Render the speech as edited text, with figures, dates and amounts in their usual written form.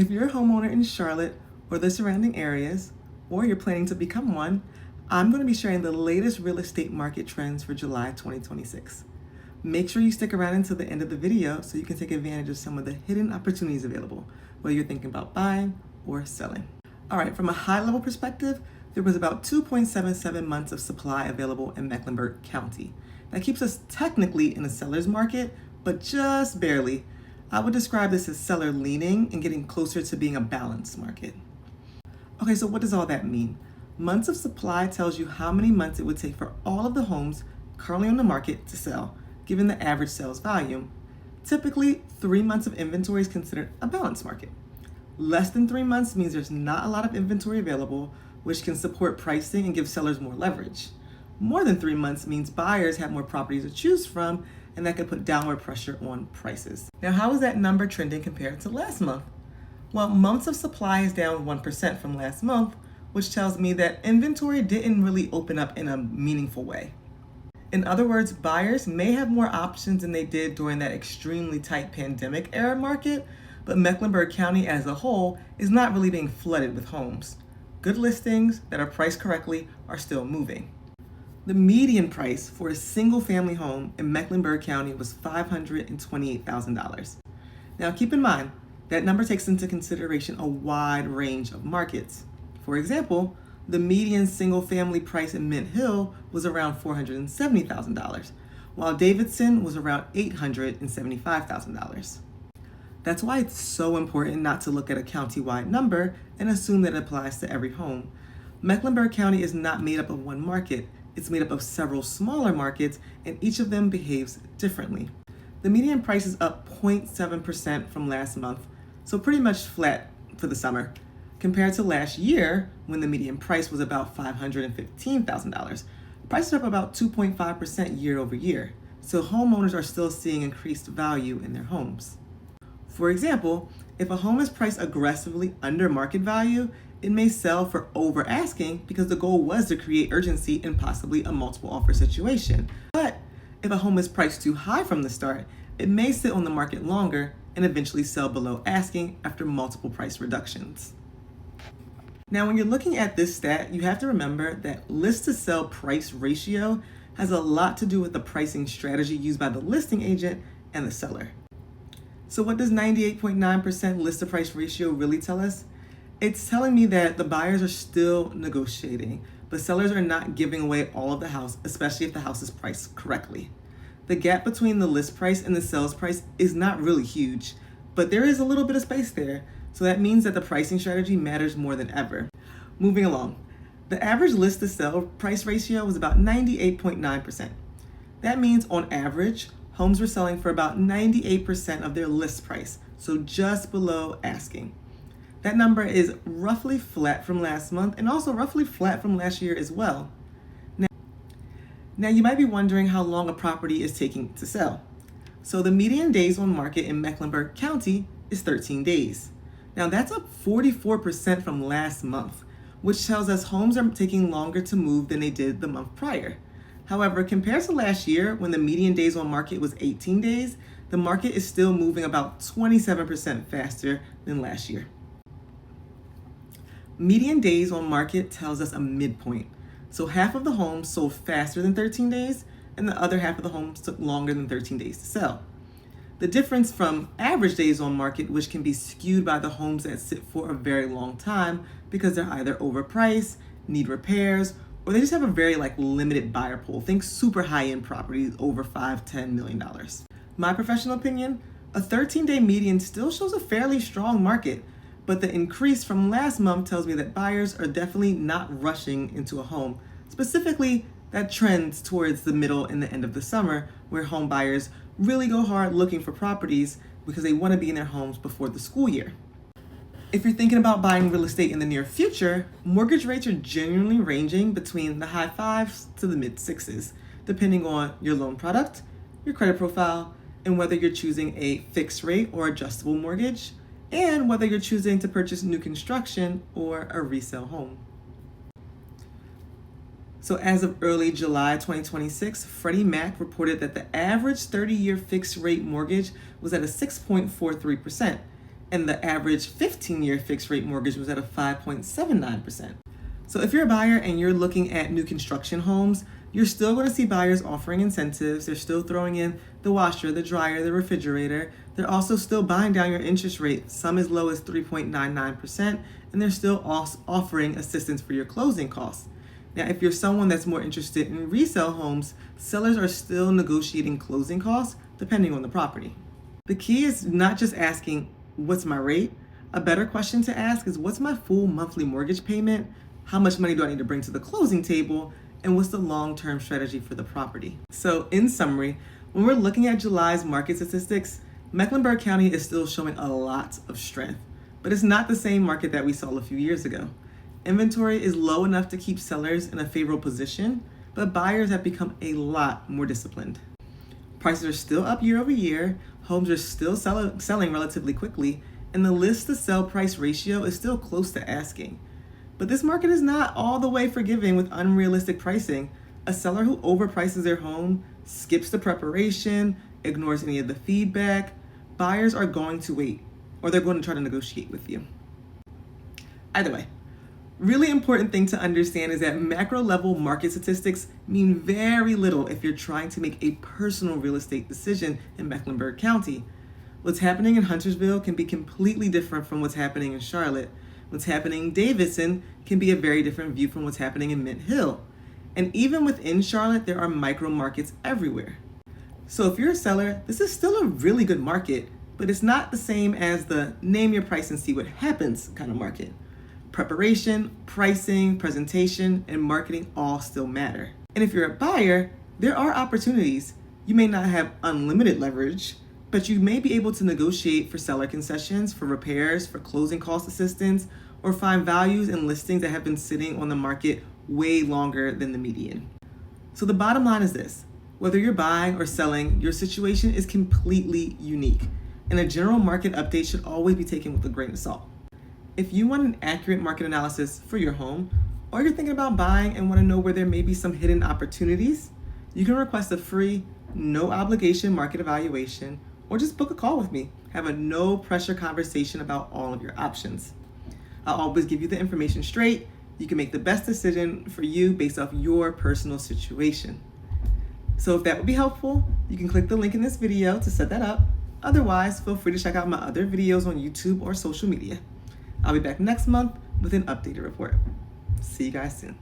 If you're a homeowner in Charlotte or the surrounding areas, or you're planning to become one, I'm going to be sharing the latest real estate market trends for July 2026. Make sure you stick around until the end of the video so you can take advantage of some of the hidden opportunities available, whether you're thinking about buying or selling. All right, from a high-level perspective, there was about 2.77 months of supply available in Mecklenburg County. That keeps us technically in a seller's market, but just barely. I would describe this as seller leaning and getting closer to being a balanced market. Okay, so what does all that mean? Months of supply tells you how many months it would take for all of the homes currently on the market to sell, given the average sales volume. Typically, 3 months of inventory is considered a balanced market. Less than 3 months means there's not a lot of inventory available, which can support pricing and give sellers more leverage. More than 3 months means buyers have more properties to choose from, and that could put downward pressure on prices. Now, how is that number trending compared to last month? Well, months of supply is down 1% from last month, which tells me that inventory didn't really open up in a meaningful way. In other words, buyers may have more options than they did during that extremely tight pandemic era market, but Mecklenburg County as a whole is not really being flooded with homes. Good listings that are priced correctly are still moving. The median price for a single family home in Mecklenburg County was $528,000. Now keep in mind, that number takes into consideration a wide range of markets. For example, the median single family price in Mint Hill was around $470,000, while Davidson was around $875,000. That's why it's so important not to look at a county-wide number and assume that it applies to every home. Mecklenburg County is not made up of one market. It's made up of several smaller markets, and each of them behaves differently. The median price is up 0.7% from last month, so pretty much flat for the summer, compared to last year when the median price was about $515,000. Prices are up about 2.5% year over year, so homeowners are still seeing increased value in their homes. For example, if a home is priced aggressively under market value, it may sell for over asking because the goal was to create urgency and possibly a multiple offer situation. But if a home is priced too high from the start, it may sit on the market longer and eventually sell below asking after multiple price reductions. Now, when you're looking at this stat, you have to remember that list to sell price ratio has a lot to do with the pricing strategy used by the listing agent and the seller. So what does 98.9% list to price ratio really tell us? It's telling me that the buyers are still negotiating, but sellers are not giving away all of the house, especially if the house is priced correctly. The gap between the list price and the sales price is not really huge, but there is a little bit of space there, so that means that the pricing strategy matters more than ever. Moving along, the average list to sell price ratio was about 98.9%. That means on average, homes were selling for about 98% of their list price, so just below asking. That number is roughly flat from last month and also roughly flat from last year as well. Now you might be wondering how long a property is taking to sell. So the median days on market in Mecklenburg County is 13 days. Now that's up 44% from last month, which tells us homes are taking longer to move than they did the month prior. However, compared to last year when the median days on market was 18 days, the market is still moving about 27% faster than last year. Median days on market tells us a midpoint. So half of the homes sold faster than 13 days, and the other half of the homes took longer than 13 days to sell. The difference from average days on market, which can be skewed by the homes that sit for a very long time because they're either overpriced, need repairs, or they just have a very limited buyer pool. Think super high-end properties over $5-10 million. My professional opinion, a 13-day median still shows a fairly strong market, but the increase from last month tells me that buyers are definitely not rushing into a home. Specifically, that trends towards the middle and the end of the summer, where home buyers really go hard looking for properties because they want to be in their homes before the school year. If you're thinking about buying real estate in the near future, mortgage rates are generally ranging between the high 5s to the mid 6s, depending on your loan product, your credit profile, and whether you're choosing a fixed rate or adjustable mortgage, and whether you're choosing to purchase new construction or a resale home. So as of early July 2026, Freddie Mac reported that the average 30-year fixed rate mortgage was at a 6.43%, and the average 15-year fixed rate mortgage was at a 5.79%. So if you're a buyer and you're looking at new construction homes, you're still going to see buyers offering incentives. They're still throwing in the washer, the dryer, the refrigerator. They're also still buying down your interest rate, some as low as 3.99%, and they're still offering assistance for your closing costs. Now, if you're someone that's more interested in resale homes, sellers are still negotiating closing costs depending on the property. The key is not just asking, what's my rate? A better question to ask is, what's my full monthly mortgage payment? How much money do I need to bring to the closing table? And what's the long-term strategy for the property? So in summary, when we're looking at July's market statistics, Mecklenburg County is still showing a lot of strength, but it's not the same market that we saw a few years ago. Inventory is low enough to keep sellers in a favorable position, but buyers have become a lot more disciplined. Prices are still up year over year, homes are still selling relatively quickly, and the list to sell price ratio is still close to asking. But this market is not all the way forgiving with unrealistic pricing. A seller who overprices their home, skips the preparation, ignores any of the feedback, buyers are going to wait, or they're going to try to negotiate with you. Either way, really important thing to understand is that macro level market statistics mean very little if you're trying to make a personal real estate decision in Mecklenburg County. What's happening in Huntersville can be completely different from what's happening in Charlotte. What's happening in Davidson can be a very different view from what's happening in Mint Hill. And even within Charlotte, there are micro markets everywhere. So if you're a seller, this is still a really good market, but it's not the same as the name your price and see what happens kind of market. Preparation, pricing, presentation, and marketing all still matter. And if you're a buyer, there are opportunities. You may not have unlimited leverage, but you may be able to negotiate for seller concessions, for repairs, for closing cost assistance, or find values in listings that have been sitting on the market way longer than the median. So the bottom line is this: whether you're buying or selling, your situation is completely unique, and a general market update should always be taken with a grain of salt. If you want an accurate market analysis for your home, or you're thinking about buying and want to know where there may be some hidden opportunities, you can request a free, no obligation market evaluation, or just book a call with me. Have a no pressure conversation about all of your options. I'll always give you the information straight. You can make the best decision for you based off your personal situation. So if that would be helpful, you can click the link in this video to set that up. Otherwise, feel free to check out my other videos on YouTube or social media. I'll be back next month with an updated report. See you guys soon.